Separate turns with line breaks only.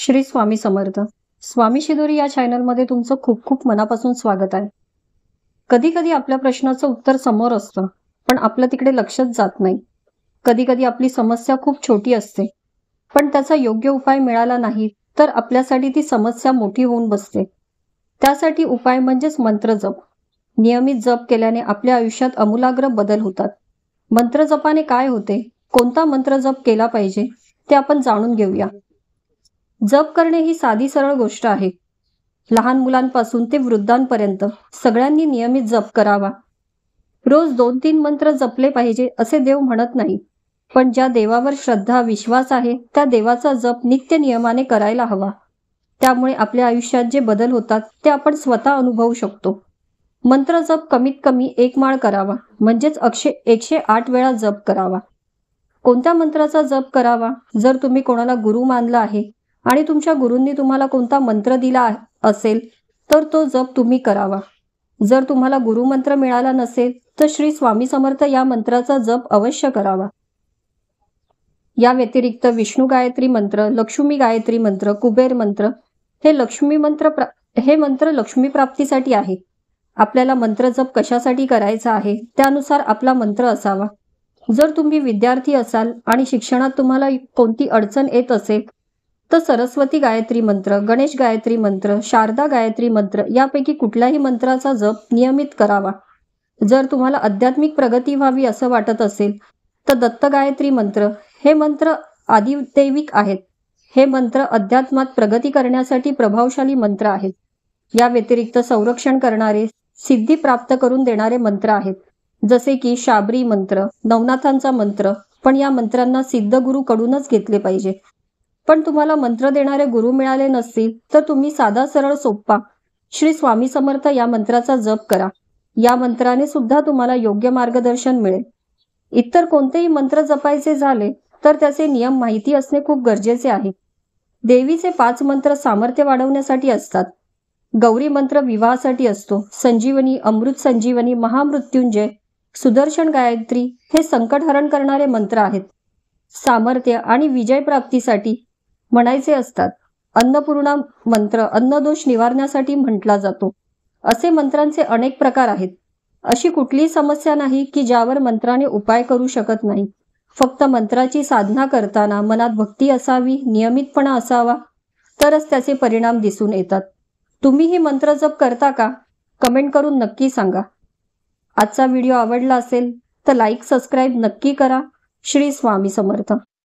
श्री स्वामी समर्थ। स्वामी शिदोरी या चॅनलमध्ये तुमचं खूप खूप मनापासून स्वागत आहे। कधी कधी आपल्या प्रश्नाचं उत्तर समोर असतं, पण आपलं तिकडे लक्षच जात नाही। कधी कधी आपली समस्या खूप छोटी असते, पण त्याचा योग्य उपाय मिळाला नाही तर आपल्यासाठी ती समस्या मोठी होऊन बसते। त्यासाठी उपाय म्हणजेच मंत्र जप। नियमित जप केल्याने आपल्या आयुष्यात आमूलाग्र बदल होतात। मंत्र जपाने काय होते, कोणता मंत्र जप केला पाहिजे ते आपण जाणून घेऊया। जप करणे ही साधी सरळ गोष्ट आहे। लहान मुलांपासून ते वृद्धांपर्यंत सगळ्यांनी नियमित जप करावा। रोज 2-3 मंत्र जपले पाहिजे असे देव म्हणत नाही, पण ज्या देवावर श्रद्धा विश्वास आहे त्या देवाचा जप नित्य नियमाने करायला हवा। त्यामुळे आपल्या आयुष्यात जे बदल होतात ते आपण स्वतः अनुभवू शकतो। मंत्र जप कमीत कमी 1 माळ करावा, म्हणजेच 108 वेळा जप करावा। कोणत्या मंत्राचा जप करावा? जर तुम्ही कोणाला गुरु मानला आहे आणि तुमच्या गुरूंनी तुम्हाला कोणता मंत्र दिला असेल तर तो जप तुम्ही करावा। जर तुम्हाला गुरुमंत्र मिळाला नसेल तर श्री स्वामी समर्थ या मंत्राचा जप अवश्य करावा। या व्यतिरिक्त विष्णू गायत्री मंत्र, लक्ष्मी गायत्री मंत्र, कुबेर मंत्र हे मंत्र लक्ष्मी प्राप्तीसाठी आहे। आपल्याला मंत्र जप कशासाठी करायचा आहे त्यानुसार आपला मंत्र असावा। जर तुम्ही विद्यार्थी असाल आणि शिक्षणात तुम्हाला कोणती अडचण येत असेल तर सरस्वती गायत्री मंत्र, गणेश गायत्री मंत्र, शारदा गायत्री मंत्र यापैकी कुठल्याही मंत्राचा जप नियमित करावा। जर तुम्हाला आध्यात्मिक प्रगती व्हावी असं वाटत असेल तर दत्त गायत्री मंत्र हे मंत्र आदिदैविक आहेत। हे मंत्र अध्यात्मात प्रगती करण्यासाठी प्रभावशाली मंत्र आहेत। या व्यतिरिक्त संरक्षण करणारे, सिद्धी प्राप्त करून देणारे मंत्र आहेत, जसे की शाबरी मंत्र, नवनाथांचा मंत्र, पण या मंत्रांना सिद्धगुरू कडूनच घेतले पाहिजे। पण तुम्हाला मंत्र देणारे गुरु मिळाले नसतील तर तुम्ही साधा सरळ सोपा श्री स्वामी समर्थ या मंत्राचा जप करा। या मंत्राने सुद्धा तुम्हाला योग्य मार्गदर्शन मिळेल। इतर कोणतेही मंत्र जपायचे झाले तर त्याचे नियम माहिती असणे खूप गरजेचे आहे। देवीचे 5 मंत्र सामर्थ्य वाढवण्यासाठी असतात। गौरी मंत्र विवाहासाठी असतो। संजीवनी, अमृत संजीवनी, महामृत्युंजय, सुदर्शन गायत्री हे संकटहरण करणारे मंत्र आहेत। सामर्थ्य आणि विजय प्राप्तीसाठी म्हणायचे असतात। अन्नपूर्णा मंत्र अन्नदोष निवारण्यासाठी म्हटला जातो। असे मंत्रांचे अनेक प्रकार आहेत। अशी कुठलीही समस्या नाही की ज्यावर मंत्राने उपाय करू शकत नाही। फक्त मंत्राची साधना करताना मनात भक्ती असावी, नियमितपणा असावा, तरच त्याचे परिणाम दिसून येतात। तुम्हीही मंत्र जप करता का? कमेंट करून नक्की सांगा। आजचा व्हिडिओ आवडला असेल तर लाईक, सबस्क्राईब नक्की करा। श्री स्वामी समर्थ।